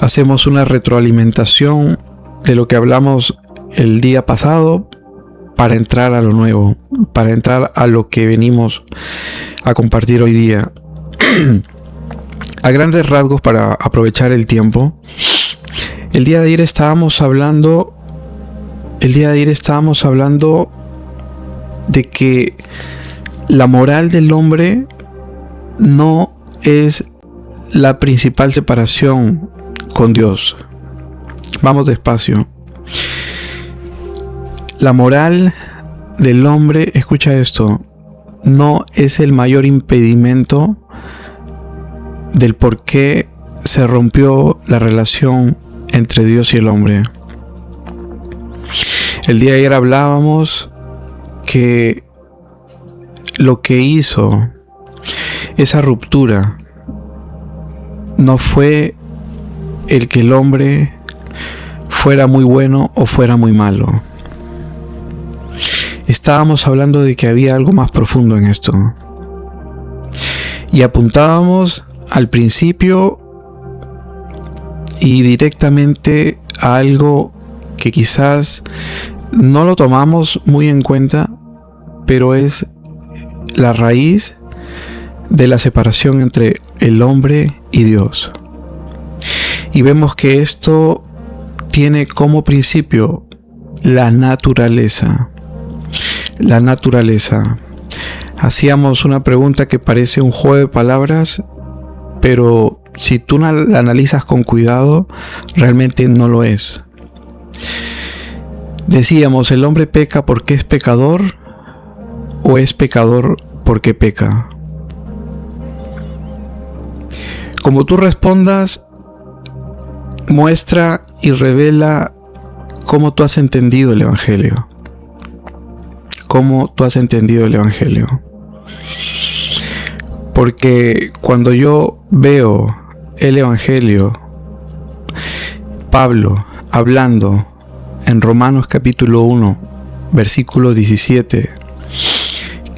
Hacemos una retroalimentación de lo que hablamos el día pasado para entrar a lo nuevo, para entrar a lo que venimos a compartir hoy día. A grandes rasgos, para aprovechar el tiempo, el día de ayer estábamos hablando de que la moral del hombre no es la principal separación con Dios. Vamos despacio. La moral del hombre, escucha esto, no es el mayor impedimento del por qué se rompió la relación entre Dios y el hombre. El día de ayer hablábamos que lo que hizo esa ruptura no fue el que el hombre fuera muy bueno o fuera muy malo. Estábamos hablando de que había algo más profundo en esto. Y apuntábamos al principio y directamente a algo que quizás no lo tomamos muy en cuenta, pero es la raíz de la separación entre el hombre y Dios. Y vemos que esto tiene como principio la naturaleza. La naturaleza. Hacíamos una pregunta que parece un juego de palabras, pero si tú la analizas con cuidado, realmente no lo es. Decíamos, ¿el hombre peca porque es pecador o es pecador porque peca? Como tú respondas, muestra y revela cómo tú has entendido el Evangelio. Cómo tú has entendido el Evangelio. Porque cuando yo veo el Evangelio, Pablo hablando en Romanos capítulo 1, versículo 17,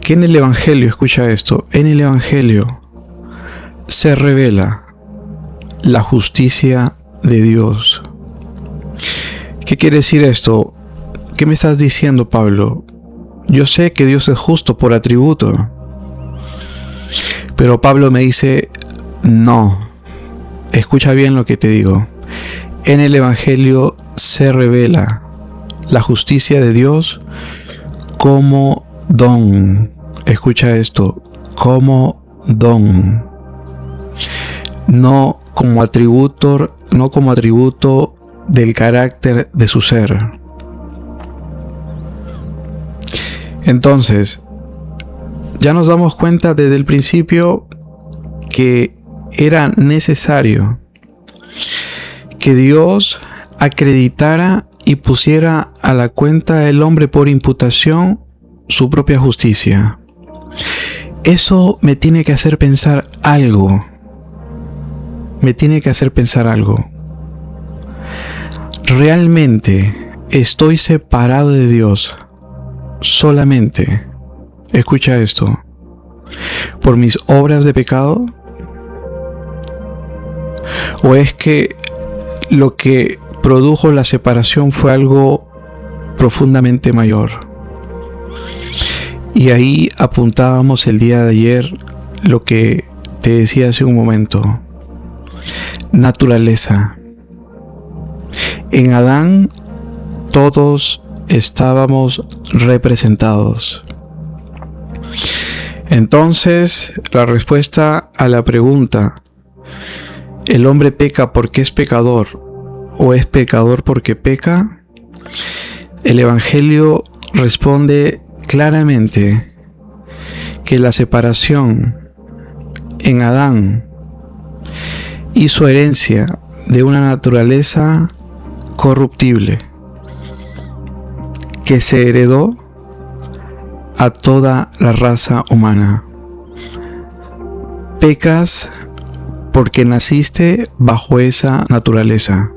que en el Evangelio, escucha esto, en el Evangelio se revela la justicia de Dios. ¿Qué quiere decir esto? ¿Qué me estás diciendo, Pablo? Yo sé que Dios es justo por atributo, pero Pablo me dice, no, escucha bien lo que te digo. En el Evangelio se revela la justicia de Dios como don. Escucha esto, como don. No como atributo del carácter de su ser. Entonces, ya nos damos cuenta desde el principio que era necesario que Dios acreditara y pusiera a la cuenta del hombre por imputación su propia justicia. Eso me tiene que hacer pensar algo. ¿Realmente estoy separado de Dios solamente, escucha esto, por mis obras de pecado? ¿O es que lo que produjo la separación fue algo profundamente mayor? Y ahí apuntábamos el día de ayer lo que te decía hace un momento. Naturaleza. En Adán todos estábamos representados. Entonces, la respuesta a la pregunta, ¿el hombre peca porque es pecador o es pecador porque peca? El Evangelio responde claramente que la separación en Adán hizo herencia de una naturaleza corruptible que se heredó a toda la raza humana. Pecas porque naciste bajo esa naturaleza.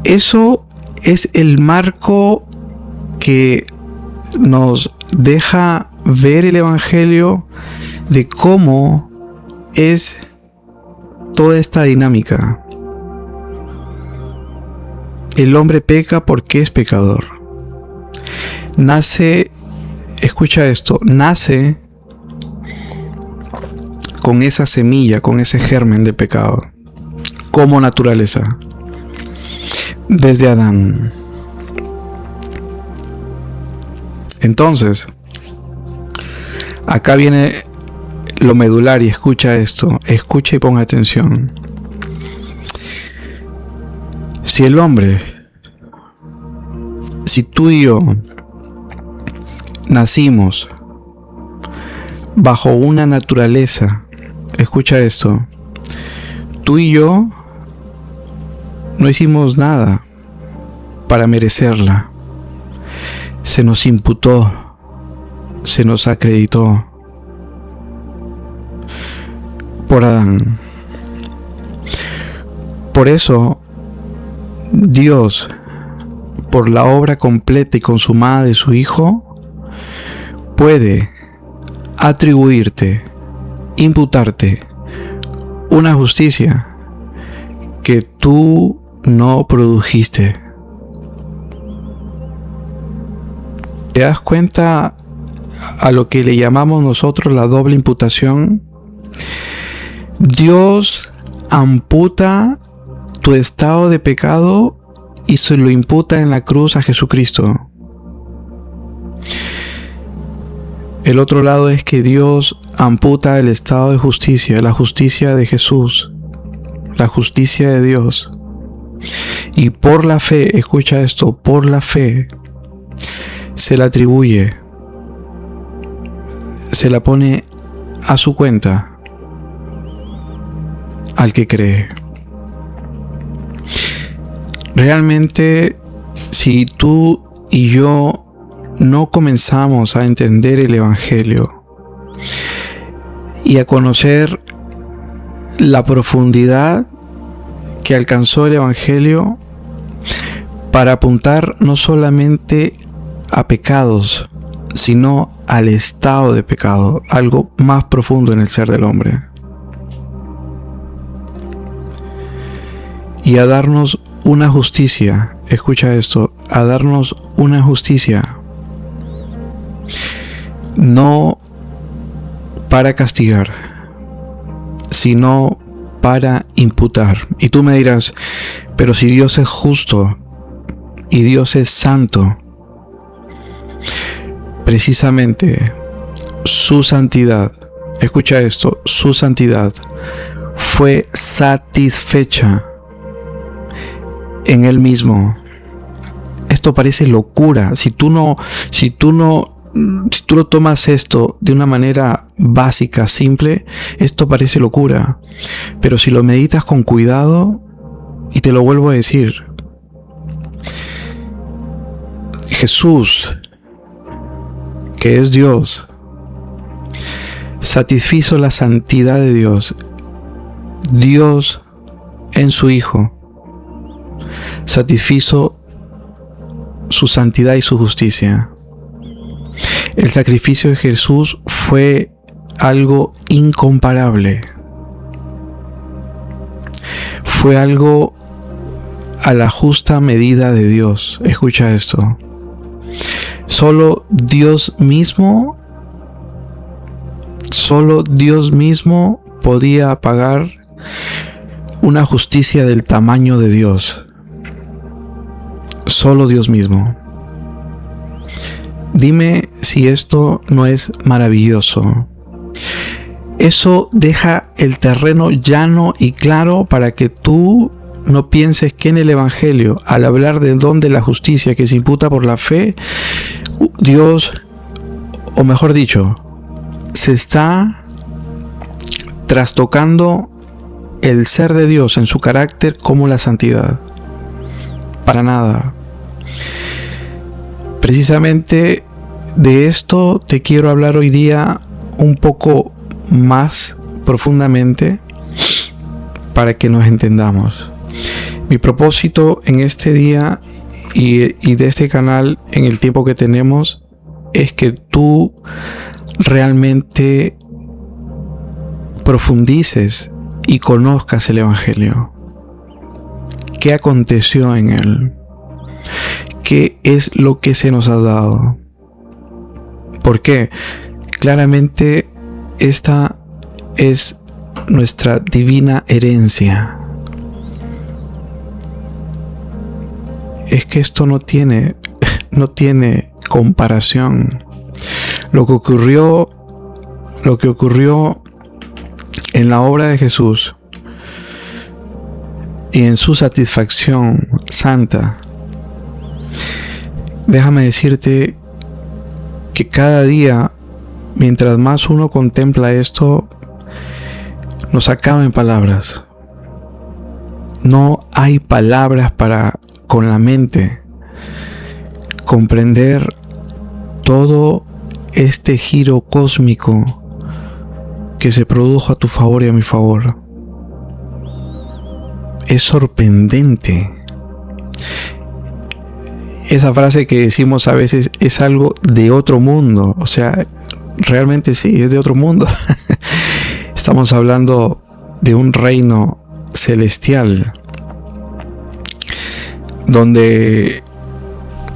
Eso es el marco que nos deja ver el Evangelio de cómo es toda esta dinámica. El hombre peca porque es pecador. Nace, escucha esto, nace con esa semilla, con ese germen de pecado, como naturaleza, desde Adán. Entonces, acá viene lo medular y escucha esto, escucha y ponga atención. Si el hombre, si tú y yo nacimos bajo una naturaleza, escucha esto, tú y yo no hicimos nada para merecerla, se nos imputó, se nos acreditó por Adán. Por eso Dios, por la obra completa y consumada de su Hijo, puede atribuirte, imputarte una justicia que tú no produjiste. ¿Te das cuenta a lo que le llamamos nosotros la doble imputación? Dios amputa tu estado de pecado y se lo imputa en la cruz a Jesucristo. El otro lado es que Dios amputa el estado de justicia, la justicia de Jesús, la justicia de Dios. Y por la fe, escucha esto, por la fe se la atribuye, se la pone a su cuenta al que cree. Realmente, si tú y yo no comenzamos a entender el Evangelio y a conocer la profundidad que alcanzó el Evangelio para apuntar no solamente a pecados, sino al estado de pecado, algo más profundo en el ser del hombre, y a darnos una justicia, escucha esto, a darnos una justicia no para castigar, sino para imputar. Y tú me dirás, pero si Dios es justo y Dios es santo, precisamente su santidad, escucha esto, su santidad fue satisfecha en él mismo. Esto parece locura. Si tú lo tomas esto de una manera básica, simple, esto parece locura. Pero si lo meditas con cuidado, y te lo vuelvo a decir, Jesús, que es Dios, satisfizo la santidad de Dios. Dios en su Hijo satisfizo su santidad y su justicia. El sacrificio de Jesús fue algo incomparable. Fue algo a la justa medida de Dios. Escucha esto. Solo Dios mismo podía pagar una justicia del tamaño de Dios. Solo Dios mismo. Dime si esto no es maravilloso. Eso deja el terreno llano y claro para que tú no pienses que en el Evangelio, al hablar del don de la justicia que se imputa por la fe, Dios, o mejor dicho, se está trastocando el ser de Dios en su carácter como la santidad. Para nada. Precisamente de esto te quiero hablar hoy día un poco más profundamente para que nos entendamos. Mi propósito en este día y de este canal en el tiempo que tenemos es que tú realmente profundices y conozcas el Evangelio. ¿Qué aconteció en él? ¿Qué es lo que se nos ha dado? ¿Por qué? Claramente esta es nuestra divina herencia. Es que esto no tiene comparación. Lo que ocurrió en la obra de Jesús y en su satisfacción santa, déjame decirte que cada día, mientras más uno contempla esto, nos acaba en palabras. No hay palabras para, con la mente, comprender todo este giro cósmico que se produjo a tu favor y a mi favor. Es sorprendente. Esa frase que decimos a veces es algo de otro mundo. O sea, realmente sí, es de otro mundo. Estamos hablando de un reino celestial donde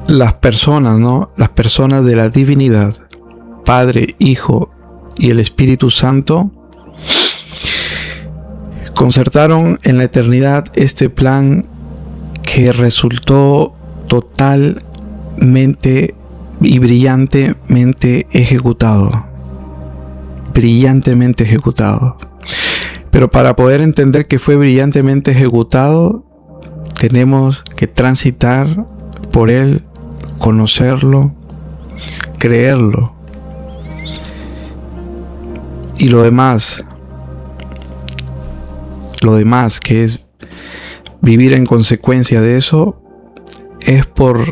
las personas, ¿no? Las personas de la divinidad, Padre, Hijo y el Espíritu Santo, concertaron en la eternidad este plan que resultó totalmente y brillantemente ejecutado. Brillantemente ejecutado. Pero para poder entender que fue brillantemente ejecutado, tenemos que transitar por él, conocerlo, creerlo. Y lo demás que es vivir en consecuencia de eso, es por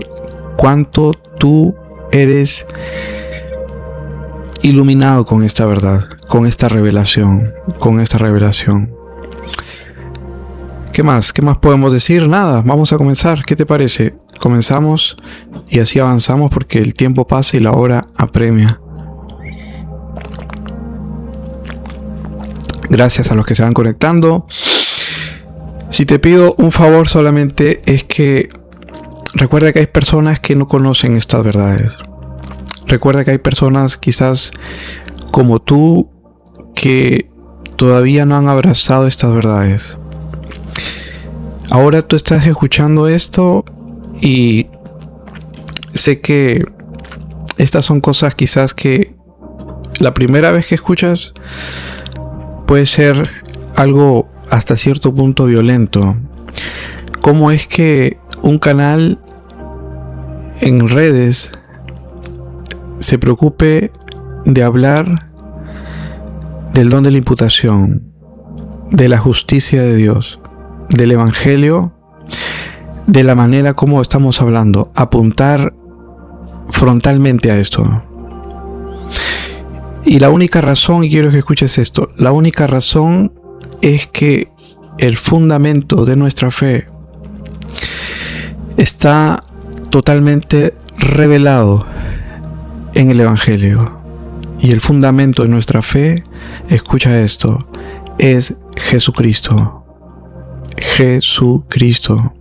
cuánto tú eres iluminado con esta verdad, con esta revelación. ¿Qué más? ¿Qué más podemos decir? Nada, vamos a comenzar. ¿Qué te parece? Comenzamos y así avanzamos porque el tiempo pasa y la hora apremia. Gracias a los que se van conectando. Si te pido un favor solamente es que recuerda que hay personas que no conocen estas verdades. Recuerda que hay personas quizás como tú que todavía no han abrazado estas verdades. Ahora tú estás escuchando esto y sé que estas son cosas quizás que la primera vez que escuchas puede ser algo hasta cierto punto violento. ¿Cómo es que un canal en redes se preocupe de hablar del don de la imputación, de la justicia de Dios, del Evangelio, de la manera como estamos hablando, apuntar frontalmente a esto? Y la única razón, y quiero que escuches esto, la única razón es que el fundamento de nuestra fe está totalmente revelado en el Evangelio. Y el fundamento de nuestra fe, escucha esto, es Jesucristo. Jesucristo.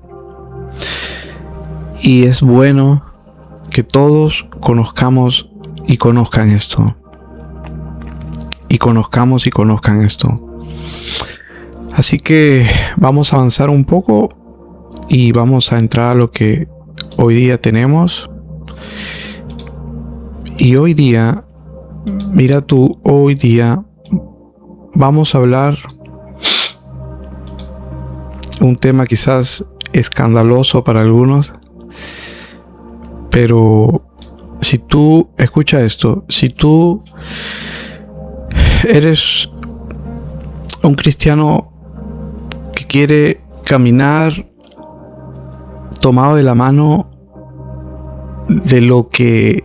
Y es bueno que todos conozcamos y conozcan esto. Y conozcan esto. Así que vamos a avanzar un poco y vamos a entrar a lo que hoy día tenemos. Y hoy día, mira tú, hoy día vamos a hablar un tema quizás escandaloso para algunos, pero si tú, escucha esto, si tú eres un cristiano que quiere caminar tomado de la mano de lo que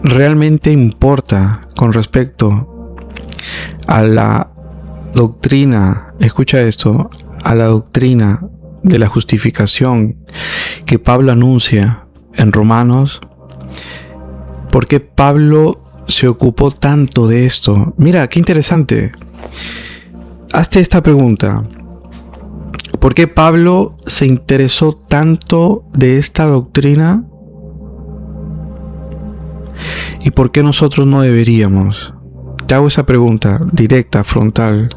realmente importa con respecto a la doctrina, escucha esto, a la doctrina de la justificación que Pablo anuncia en Romanos. ¿Por qué Pablo se ocupó tanto de esto? Mira, qué interesante. hazte esta pregunta. ¿Por qué Pablo se interesó tanto de esta doctrina? ¿Y por qué nosotros no deberíamos? Te hago esa pregunta directa, frontal.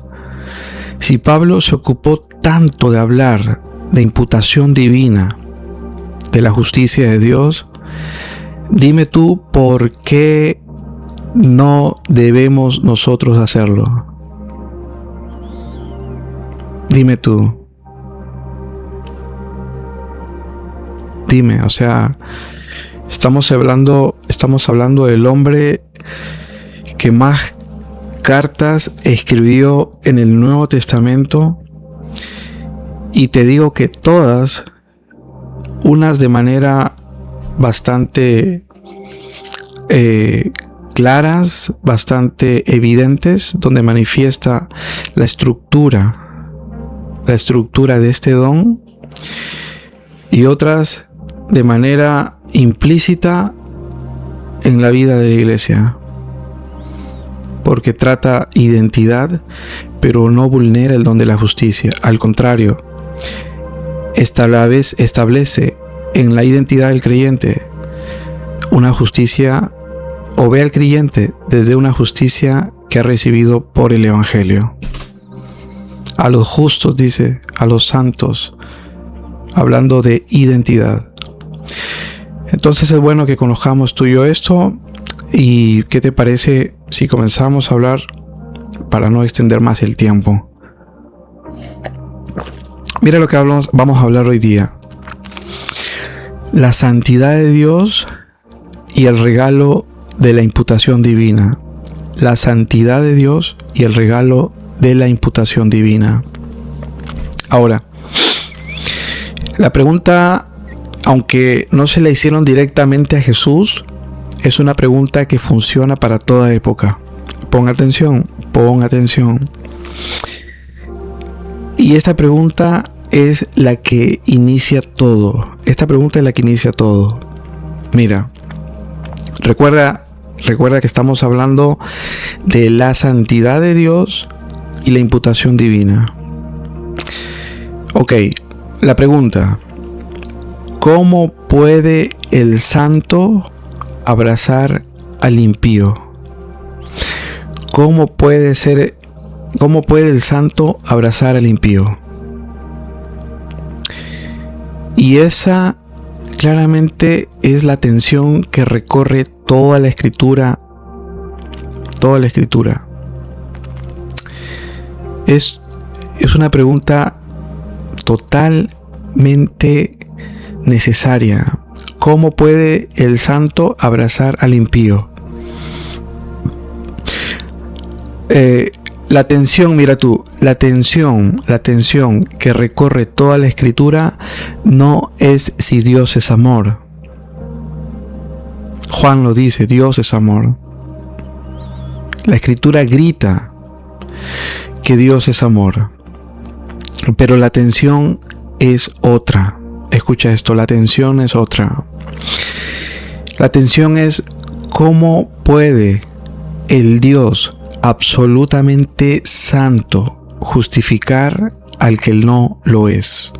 Si Pablo se ocupó tanto de hablar de imputación divina, de la justicia de Dios, dime tú por qué no debemos nosotros hacerlo. Dime tú. Dime, o sea, estamos hablando del hombre que más cartas escribió en el Nuevo Testamento, y te digo que todas, unas de manera bastante claras, bastante evidentes, donde manifiesta la estructura de este don, y otras de manera implícita en la vida de la iglesia, porque trata identidad, pero no vulnera el don de la justicia. Al contrario, establece en la identidad del creyente una justicia, o ve al creyente desde una justicia que ha recibido por el Evangelio. A los justos, dice, a los santos, hablando de identidad. Entonces es bueno que conozcamos tú y yo esto. ¿Y qué te parece si comenzamos a hablar, para no extender más el tiempo? Mira lo que vamos a hablar hoy día. La santidad de Dios y el regalo de la imputación divina. La santidad de Dios y el regalo de la imputación divina. Ahora, la pregunta, aunque no se la hicieron directamente a Jesús, es una pregunta que funciona para toda época. Pon atención. Y esta pregunta es la que inicia todo. Mira, recuerda que estamos hablando de la santidad de Dios y la imputación divina. Ok, la pregunta: ¿cómo puede el santo abrazar al impío? ¿Cómo puede el santo abrazar al impío? Y esa claramente es la tensión que recorre toda la escritura. Es una pregunta totalmente necesaria. ¿Cómo puede el santo abrazar al impío? La tensión, mira tú, la tensión que recorre toda la escritura no es si Dios es amor. Juan lo dice, Dios es amor. La escritura grita que Dios es amor. Pero la tensión es otra. Escucha esto, la tensión es otra. La tensión es cómo puede el Dios absolutamente santo justificar al que no lo es.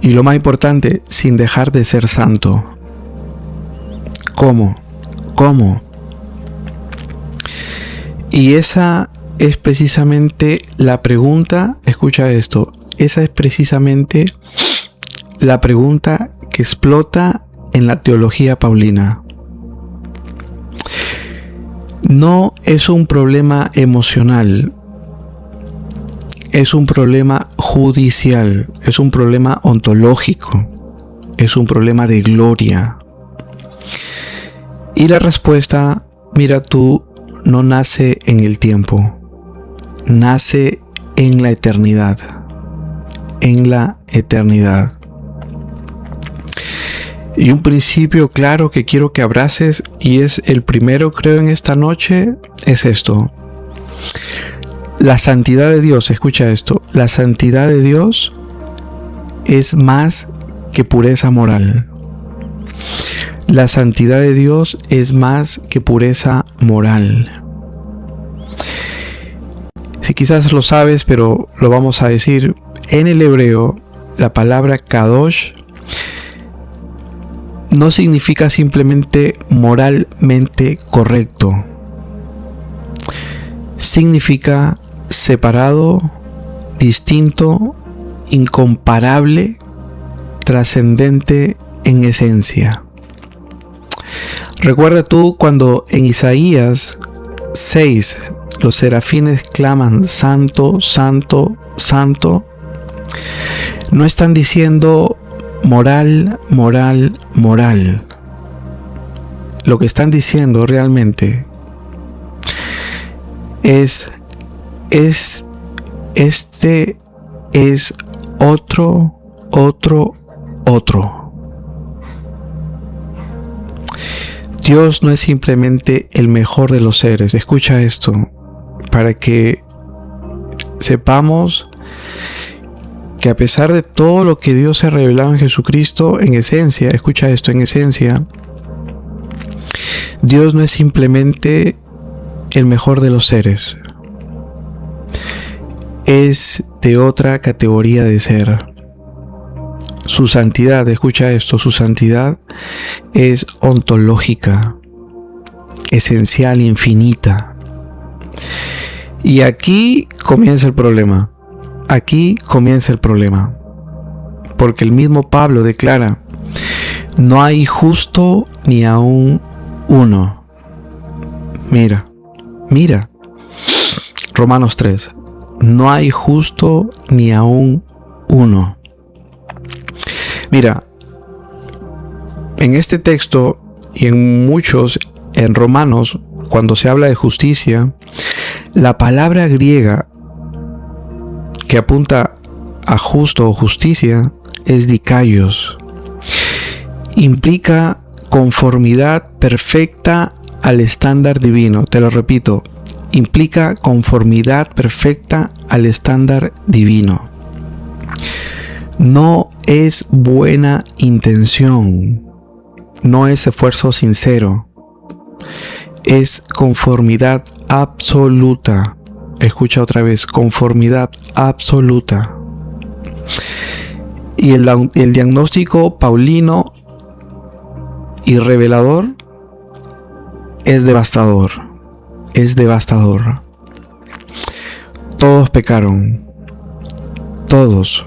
Y lo más importante, sin dejar de ser santo. ¿Cómo? Y esa es precisamente la pregunta, escucha esto, esa es precisamente la pregunta que explota en la teología paulina. No es un problema emocional, es un problema judicial, es un problema ontológico, es un problema de gloria. Y la respuesta, mira tú, no nace en el tiempo, nace en la eternidad. Y un principio claro que quiero que abraces, y es el primero, creo, en esta noche, es esto. La santidad de Dios, escucha esto, la santidad de Dios es más que pureza moral. La santidad de Dios es más que pureza moral. quizás lo sabes, pero lo vamos a decir. En el hebreo, la palabra kadosh no significa simplemente moralmente correcto. Significa separado, distinto, incomparable, trascendente en esencia. Recuerda tú cuando en Isaías 6 los serafines claman santo, santo, santo. No están diciendo moral, moral, moral. Lo que están diciendo realmente es este es otro. Dios no es simplemente el mejor de los seres. Escucha esto para que sepamos que a pesar de todo lo que Dios se ha revelado en Jesucristo, en esencia, escucha esto, en esencia, Dios no es simplemente el mejor de los seres. Es de otra categoría de ser. Su santidad, escucha esto, su santidad es ontológica, esencial, infinita. Y aquí comienza el problema. Aquí comienza el problema. Porque el mismo Pablo declara: no hay justo ni aún uno. Mira. Romanos 3. No hay justo ni aún uno. Mira, en este texto y en muchos, en Romanos, cuando se habla de justicia, la palabra griega que apunta a justo o justicia es dikaios. Implica conformidad perfecta al estándar divino. Te lo repito, implica conformidad perfecta al estándar divino. No es buena intención, no es esfuerzo sincero, es conformidad absoluta. Escucha otra vez, conformidad absoluta. Y el diagnóstico paulino y revelador es devastador. Es devastador. Todos pecaron. Todos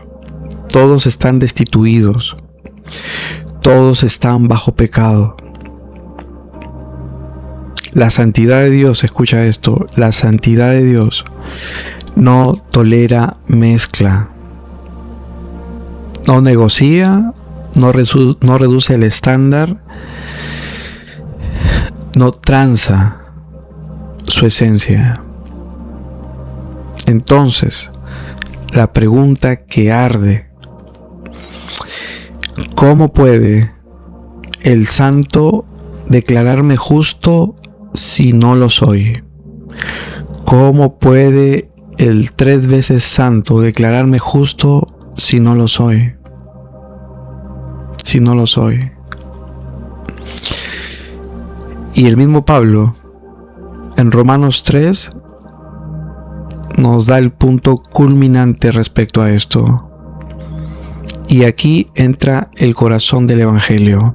están destituidos. Todos están bajo pecado. La santidad de Dios, escucha esto, la santidad de Dios no tolera mezcla. No negocia, no reduce el estándar, no tranza su esencia. Entonces, la pregunta que arde: ¿cómo puede el santo declararme justo si no lo soy? ¿Cómo puede el 3 veces santo declararme justo si no lo soy? Si no lo soy. Y el mismo Pablo, en Romanos 3, nos da el punto culminante respecto a esto. Y aquí entra el corazón del Evangelio.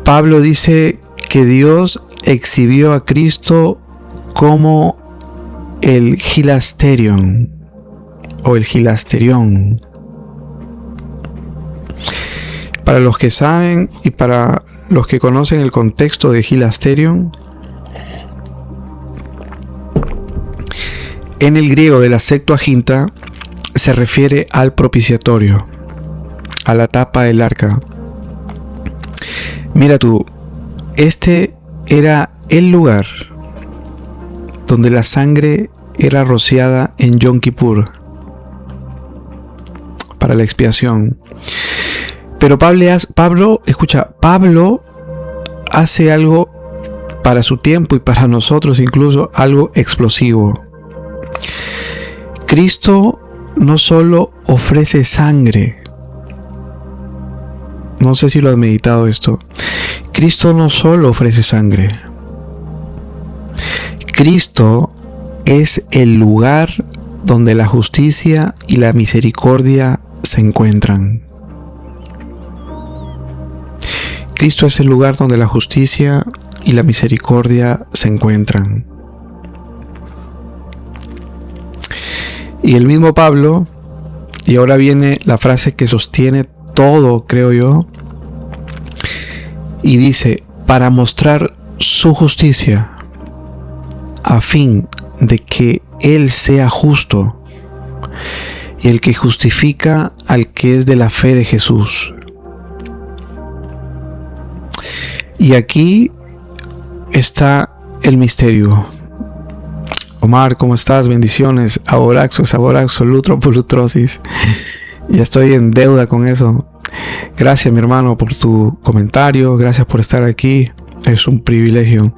Pablo dice que Dios exhibió a Cristo como el hilasterion o el hilasterión. Para los que saben y para los que conocen el contexto de hilasterion, en el griego de la Septuaginta se refiere al propiciatorio, a la tapa del arca. Mira tú, este era el lugar donde la sangre era rociada en Yom Kippur para la expiación. Pero Pablo hace algo para su tiempo y para nosotros incluso algo explosivo. Cristo no solo ofrece sangre. No sé si lo has meditado esto. Cristo no solo ofrece sangre. Cristo es el lugar donde la justicia y la misericordia se encuentran. Cristo es el lugar donde la justicia y la misericordia se encuentran. Y el mismo Pablo, y ahora viene la frase que sostiene todo, creo yo, y dice, para mostrar su justicia, a fin de que Él sea justo y el que justifica al que es de la fe de Jesús. Y aquí está el misterio. Omar, ¿cómo estás? Bendiciones. Aboraxo, lutro por lutrosis. Ya estoy en deuda con eso. Gracias, mi hermano, por tu comentario. Gracias por estar aquí. Es un privilegio.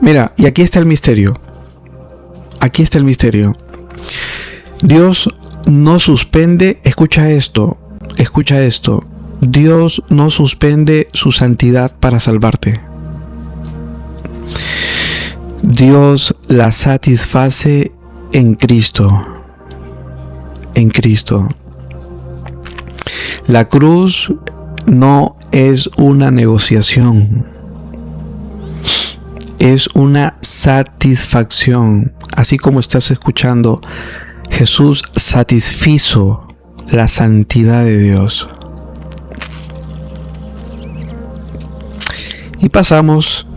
Mira, y aquí está el misterio. Aquí está el misterio. Dios no suspende, escucha esto. Dios no suspende su santidad para salvarte. Dios la satisface en Cristo. En Cristo. La cruz no es una negociación. Es una satisfacción. Así como estás escuchando, Jesús satisfizo la santidad de Dios. Y pasamos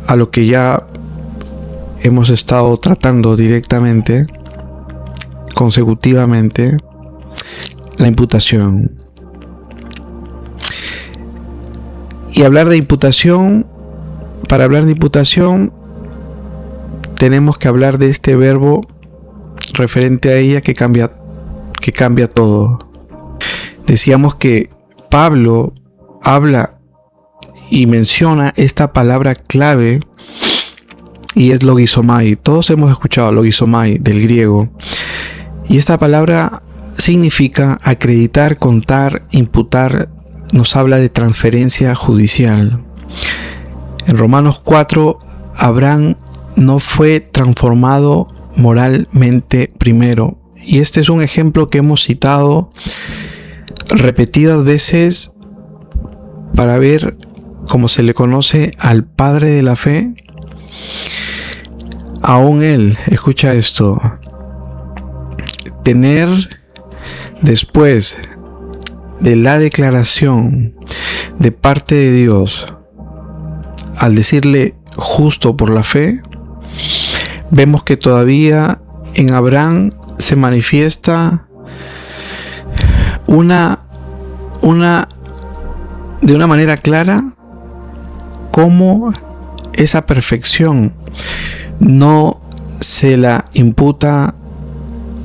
a lo que ya hemos estado tratando directamente, consecutivamente, la imputación. Y hablar de imputación, para hablar de imputación, tenemos que hablar de este verbo referente a ella que cambia todo. Decíamos que Pablo habla y menciona esta palabra clave y es logizomai. Todos hemos escuchado logizomai del griego. Y esta palabra significa acreditar, contar, imputar. Nos habla de transferencia judicial. En Romanos 4, Abraham no fue transformado moralmente primero. Y este es un ejemplo que hemos citado repetidas veces para ver cómo se le conoce al padre de la fe. Aún él, escucha esto, tener después de la declaración de parte de Dios, al decirle justo por la fe, vemos que todavía en Abraham se manifiesta de una manera clara cómo esa perfección no se la imputa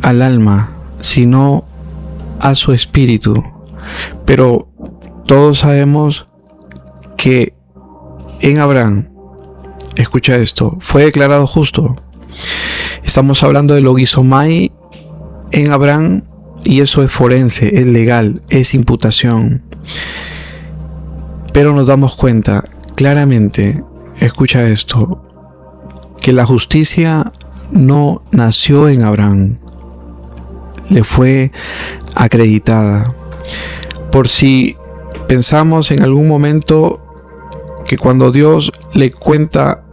al alma, sino a su espíritu. Pero todos sabemos que en Abraham, escucha esto, fue declarado justo. Estamos hablando de logizomai en Abraham, y eso es forense, es legal, es imputación. Pero nos damos cuenta claramente, escucha esto, que la justicia no nació en Abraham, le fue acreditada. Por si pensamos en algún momento que cuando Dios le cuenta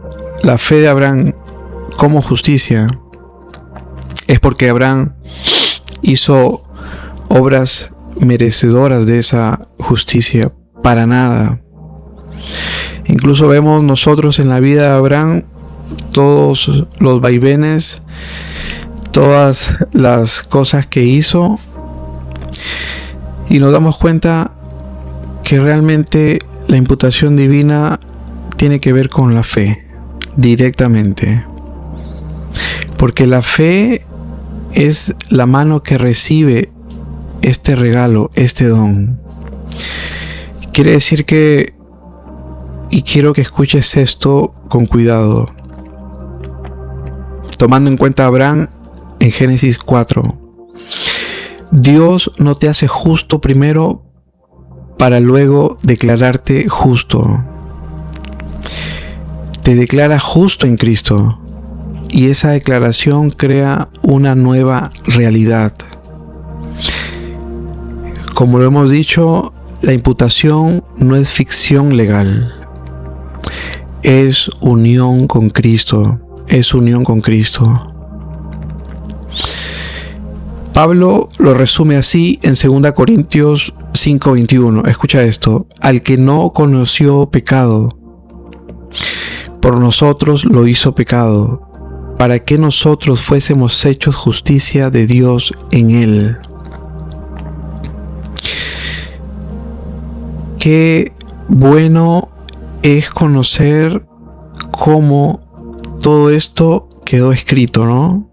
la fe de Abraham como justicia, es porque Abraham hizo obras merecedoras de esa justicia. Para nada. Incluso vemos nosotros en la vida de Abraham todos los vaivenes, todas las cosas que hizo, y nos damos cuenta que realmente la imputación divina tiene que ver con la fe directamente, porque la fe es la mano que recibe este regalo, este don. Quiere decir que, y quiero que escuches esto con cuidado, tomando en cuenta a Abraham en Génesis 4. Dios no te hace justo primero para luego declararte justo. Te declara justo en Cristo y esa declaración crea una nueva realidad. Como lo hemos dicho, la imputación no es ficción legal, es unión con Cristo, es unión con Cristo. Pablo lo resume así en 2 Corintios 5:21. Escucha esto: al que no conoció pecado, por nosotros lo hizo pecado, para que nosotros fuésemos hechos justicia de Dios en él. Qué bueno es conocer cómo todo esto quedó escrito, ¿no?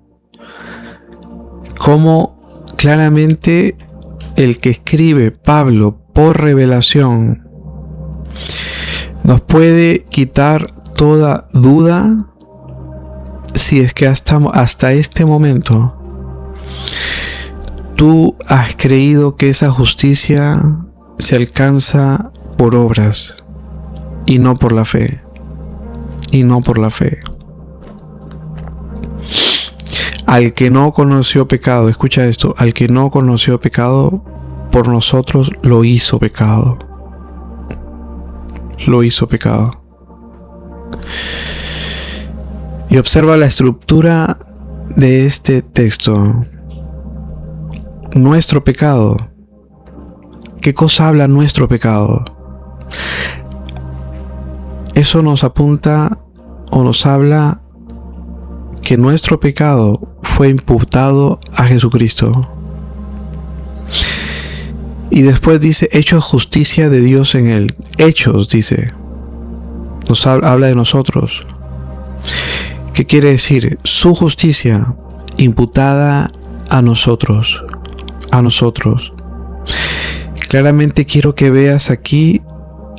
Cómo claramente el que escribe, Pablo, por revelación, nos puede quitar toda duda si es que hasta este momento tú has creído que esa justicia se alcanza por obras y no por la fe. Y no por la fe. Al que no conoció pecado, escucha esto: al que no conoció pecado, por nosotros lo hizo pecado. Lo hizo pecado. Y observa la estructura de este texto. Nuestro pecado. ¿Qué cosa habla nuestro pecado? Eso nos apunta o nos habla que nuestro pecado fue imputado a Jesucristo. Y después dice, hechos justicia de Dios en él. Hechos, dice. Nos habla de nosotros. ¿Qué quiere decir? Su justicia imputada a nosotros. A nosotros. Claramente quiero que veas aquí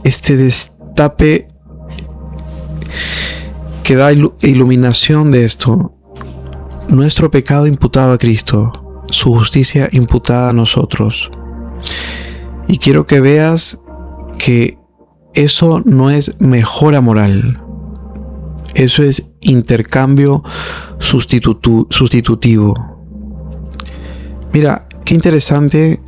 este destape que da iluminación de esto. Nuestro pecado imputado a Cristo, su justicia imputada a nosotros. Y quiero que veas que eso no es mejora moral, eso es intercambio sustitutivo. Mira, qué interesante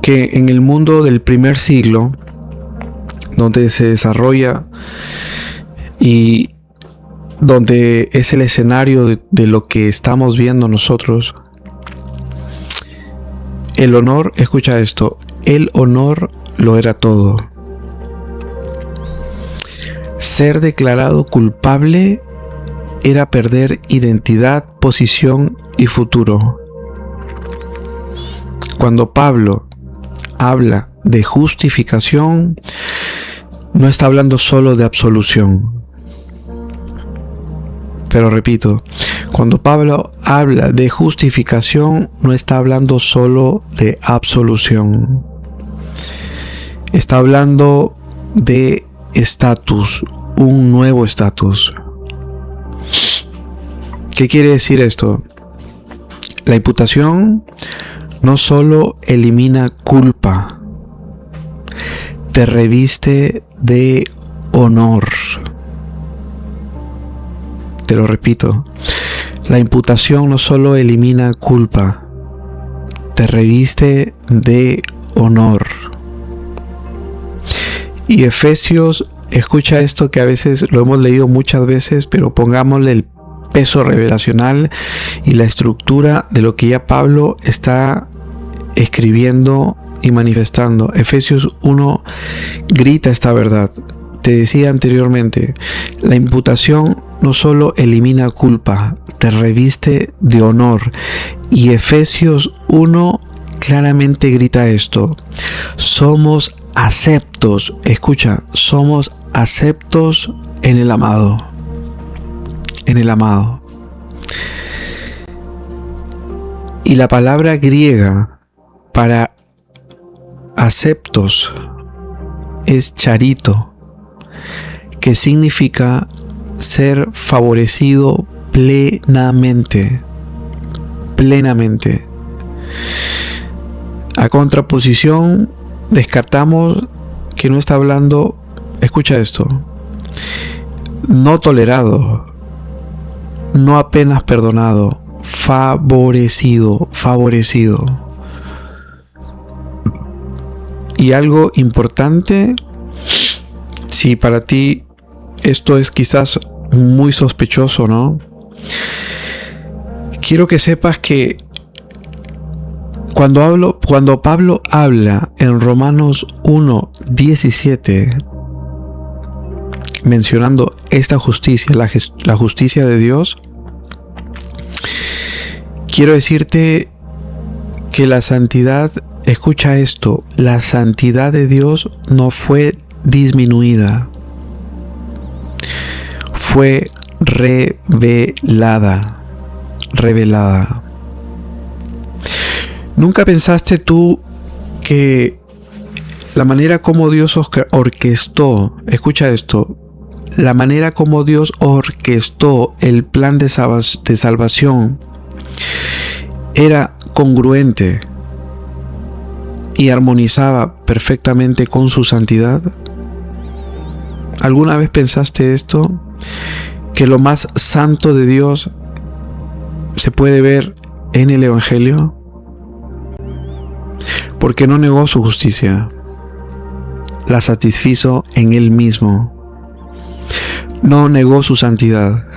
que en el mundo del primer siglo, donde se desarrolla y donde es el escenario de lo que estamos viendo nosotros, el honor, escucha esto, el honor lo era todo. Ser declarado culpable era perder identidad, posición y futuro. Cuando Pablo habla de justificación, no está hablando solo de absolución. Pero repito, cuando Pablo habla de justificación, no está hablando solo de absolución. Está hablando de estatus, un nuevo estatus. ¿Qué quiere decir esto? La imputación no solo elimina culpa, te reviste de honor. Te lo repito, la imputación no solo elimina culpa, te reviste de honor. Y Efesios, escucha esto que a veces lo hemos leído muchas veces, pero pongámosle el peso revelacional y la estructura de lo que ya Pablo está escribiendo y manifestando. Efesios 1 grita esta verdad. Te decía anteriormente, la imputación no solo elimina culpa, te reviste de honor. Y Efesios 1 claramente grita esto: somos aceptos, escucha, somos aceptos en el amado. En el amado. Y la palabra griega para aceptos es charito, que significa ser favorecido plenamente. Plenamente. A contraposición descartamos que no está hablando, escucha esto, no tolerado, no apenas perdonado, favorecido. Y algo importante, si para ti esto es quizás muy sospechoso, ¿no? Quiero que sepas que cuando Pablo habla en Romanos 1:17, mencionando esta justicia, la justicia de Dios, quiero decirte que la santidad, escucha esto, la santidad de Dios no fue disminuida, fue revelada. ¿Nunca pensaste tú que la manera como Dios orquestó, escucha esto, la manera como Dios orquestó el plan de salvación era congruente y armonizaba perfectamente con su santidad? ¿Alguna vez pensaste esto? Que lo más santo de Dios se puede ver en el Evangelio, porque no negó su justicia, la satisfizo en Él mismo. No negó su santidad.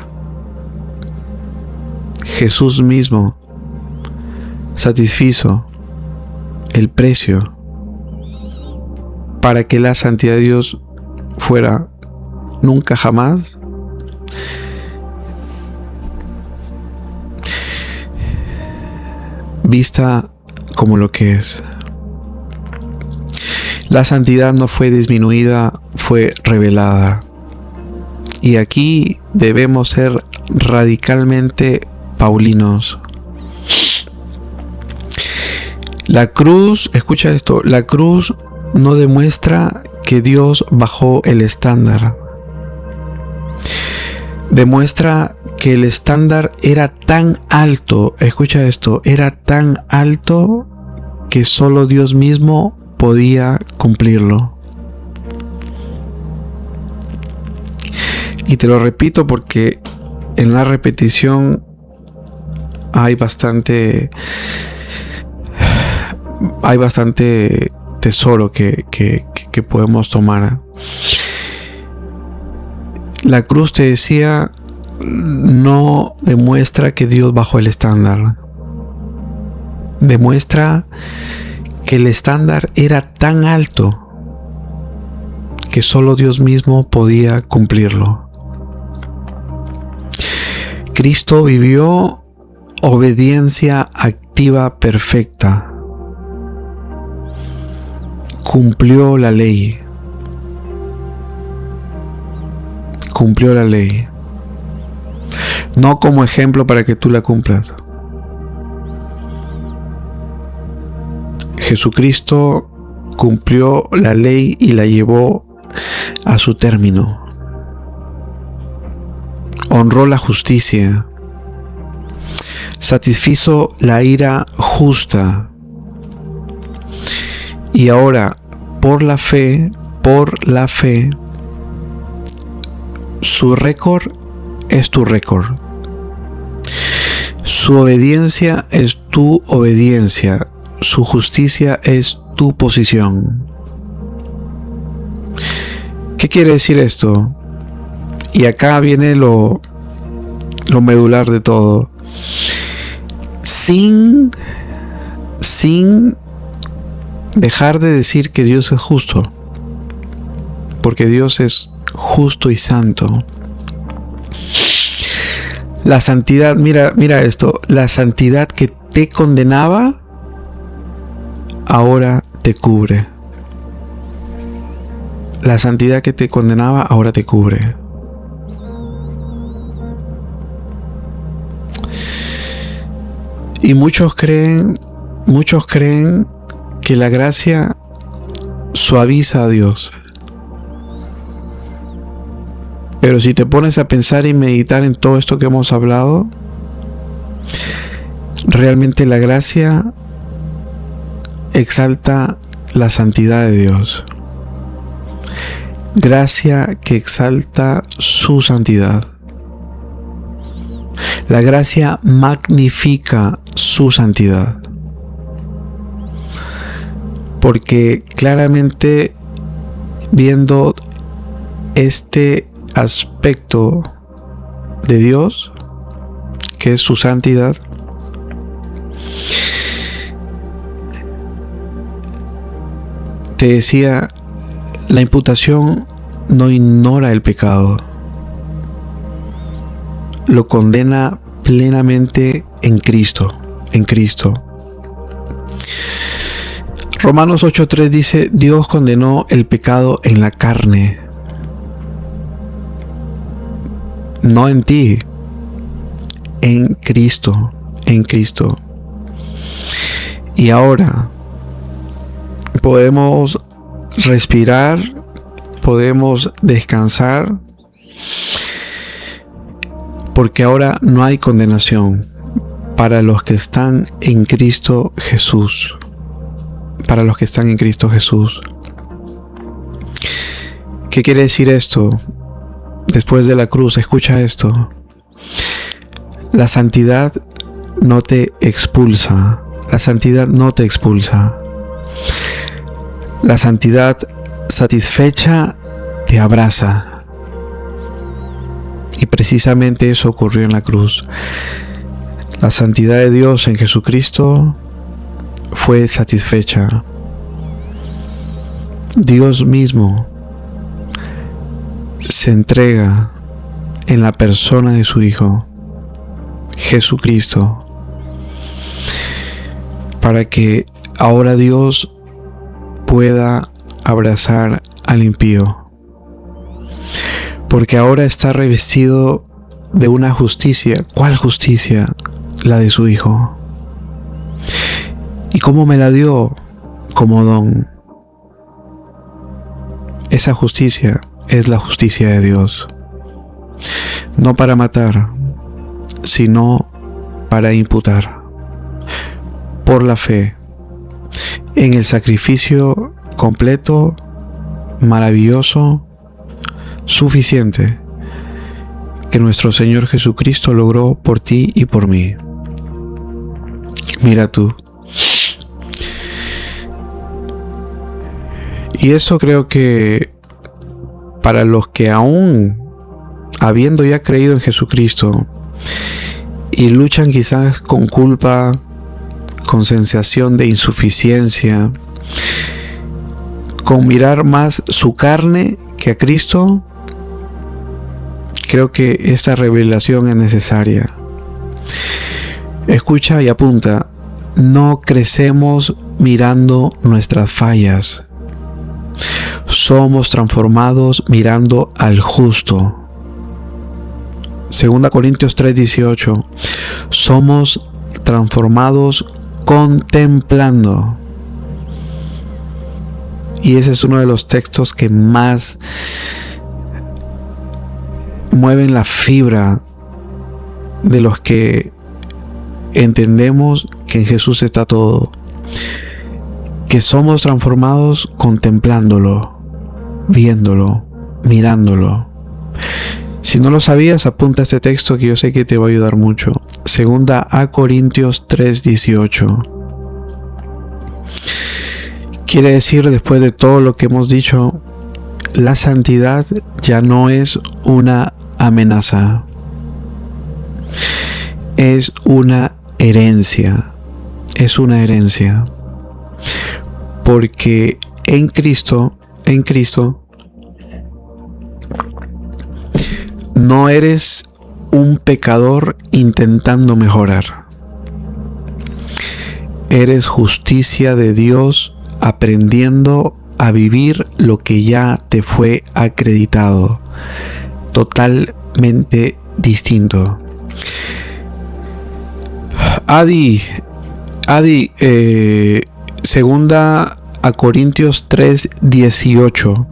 Jesús mismo satisfizo el precio para que la santidad de Dios fuera nunca jamás vista como lo que es. La santidad no fue disminuida, fue revelada. Y aquí debemos ser radicalmente paulinos. La cruz, escucha esto, la cruz no demuestra que Dios bajó el estándar. Demuestra que el estándar era tan alto, escucha esto, era tan alto que solo Dios mismo podía cumplirlo. Y te lo repito porque en la repetición hay bastante tesoro que podemos tomar. La cruz, te decía, no demuestra que Dios bajó el estándar. Demuestra que el estándar era tan alto que solo Dios mismo podía cumplirlo. Cristo vivió obediencia activa perfecta. Cumplió la ley. Cumplió la ley. No como ejemplo para que tú la cumplas. Jesucristo cumplió la ley y la llevó a su término. Honró la justicia. Satisfizo la ira justa. Y ahora, por la fe, su récord es tu récord. Su obediencia es tu obediencia. Su justicia es tu posición. ¿Qué quiere decir esto? Y acá viene lo medular de todo. Sin dejar de decir que Dios es justo, porque Dios es justo y santo. La santidad, mira esto, la santidad que te condenaba ahora te cubre. La santidad que te condenaba ahora te cubre. Y muchos creen que la gracia suaviza a Dios. Pero si te pones a pensar y meditar en todo esto que hemos hablado, realmente la gracia exalta la santidad de Dios. Gracia que exalta su santidad. La gracia magnifica su santidad. Porque claramente viendo este aspecto de Dios, que es su santidad, te decía, la imputación no ignora el pecado, lo condena plenamente en Cristo, en Cristo. Romanos 8:3 dice, Dios condenó el pecado en la carne, no en ti, en Cristo, en Cristo. Y ahora podemos respirar, podemos descansar, porque ahora no hay condenación para los que están en Cristo Jesús. Para los que están en Cristo Jesús. ¿Qué quiere decir esto? Después de la cruz, escucha esto. La santidad no te expulsa. La santidad no te expulsa. La santidad satisfecha te abraza. Y precisamente eso ocurrió en la cruz. La santidad de Dios en Jesucristo fue satisfecha. Dios mismo se entrega en la persona de su Hijo, Jesucristo, para que ahora Dios pueda abrazar al impío, porque ahora está revestido de una justicia. ¿Cuál justicia? La de su Hijo. ¿Y cómo me la dio? Como don. Esa justicia es la justicia de Dios. No para matar, sino para imputar. Por la fe, en el sacrificio completo, maravilloso, suficiente, que nuestro Señor Jesucristo logró por ti y por mí. Mira tú. Y eso creo que para los que aún, habiendo ya creído en Jesucristo, y luchan quizás con culpa, con sensación de insuficiencia, con mirar más su carne que a Cristo, creo que esta revelación es necesaria. Escucha y apunta, no crecemos mirando nuestras fallas. Somos transformados mirando al justo. 2 Corintios 3:18. Somos transformados contemplando. Y ese es uno de los textos que más mueven la fibra de los que entendemos que en Jesús está todo. Que somos transformados contemplándolo, viéndolo, mirándolo. Si no lo sabías, apunta este texto que yo sé que te va a ayudar mucho. 2 Corintios 3:18. Quiere decir, después de todo lo que hemos dicho, la santidad ya no es una amenaza. Es una herencia. Es una herencia. Porque en Cristo, no eres un pecador intentando mejorar. Eres justicia de Dios aprendiendo a vivir lo que ya te fue acreditado. Totalmente distinto. Adi, segunda a Corintios 3:18.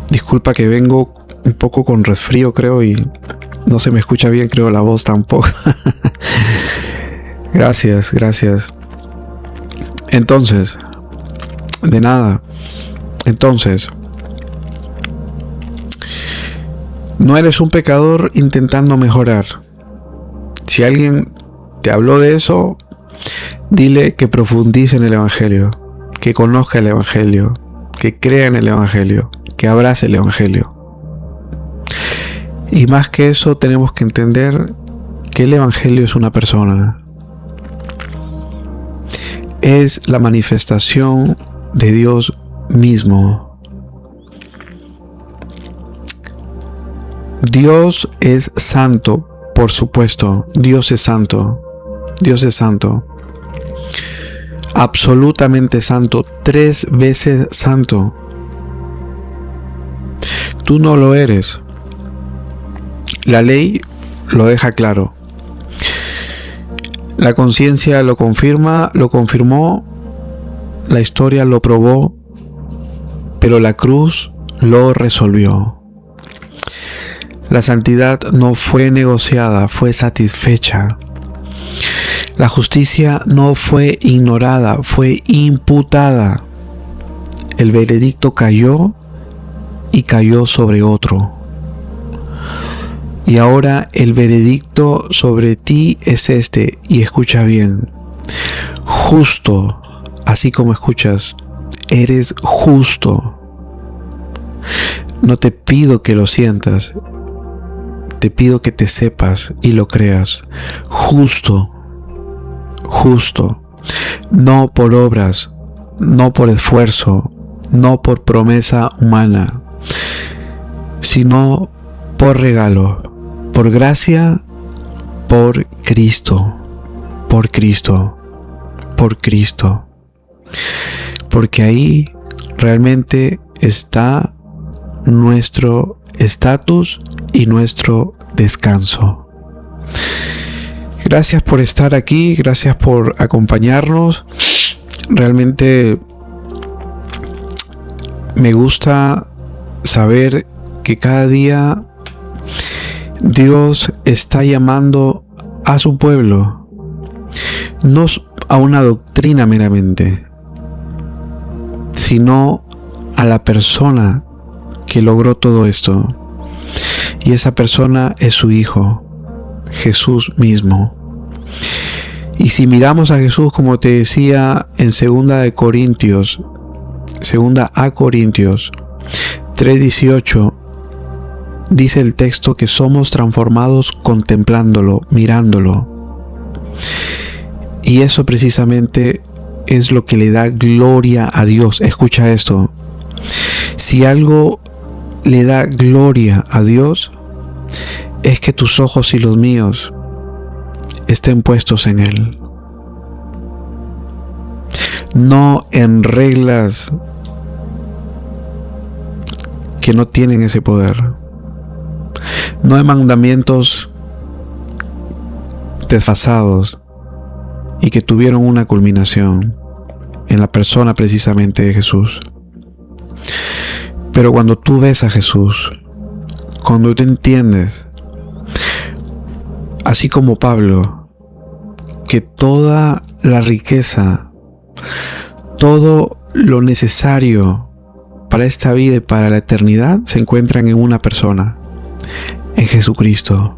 Disculpa que vengo un poco con resfrío, creo, y no se me escucha bien, creo, la voz tampoco. Gracias. Entonces, De nada. Entonces, no eres un pecador intentando mejorar. Si alguien te habló de eso, dile que profundice en el Evangelio, que conozca el Evangelio, que crea en el Evangelio, que abrace el Evangelio. Y más que eso, tenemos que entender que el Evangelio es una persona. Es la manifestación de Dios mismo. Dios es santo, por supuesto. Dios es santo. Dios es santo. Absolutamente santo. 3 veces santo. Tú no lo eres. La ley lo deja claro. La conciencia lo confirma, lo confirmó. La historia lo probó. Pero la cruz lo resolvió. La santidad no fue negociada, fue satisfecha. La justicia no fue ignorada, fue imputada. El veredicto cayó y cayó sobre otro. Y ahora el veredicto sobre ti es este, y escucha bien. Justo, así como escuchas, eres justo. No te pido que lo sientas, te pido que te sepas y lo creas. Justo, justo, no por obras, no por esfuerzo, no por promesa humana, sino por regalo, por gracia, por Cristo, por Cristo, por Cristo. Porque ahí realmente está nuestro estatus y nuestro descanso. Gracias por estar aquí, gracias por acompañarnos. Realmente me gusta saber que cada día Dios está llamando a su pueblo, no a una doctrina meramente, sino a la persona que logró todo esto. Y esa persona es su Hijo, Jesús mismo. Y si miramos a Jesús, como te decía en 2 a Corintios 3:18, dice el texto que somos transformados contemplándolo, mirándolo. Y eso precisamente es lo que le da gloria a Dios. Escucha esto. Si algo le da gloria a Dios, es que tus ojos y los míos estén puestos en Él. No en reglas que no tienen ese poder. No en mandamientos desfasados y que tuvieron una culminación en la persona precisamente de Jesús. Pero cuando tú ves a Jesús, cuando tú entiendes, así como Pablo, que toda la riqueza, todo lo necesario para esta vida y para la eternidad se encuentran en una persona, en Jesucristo.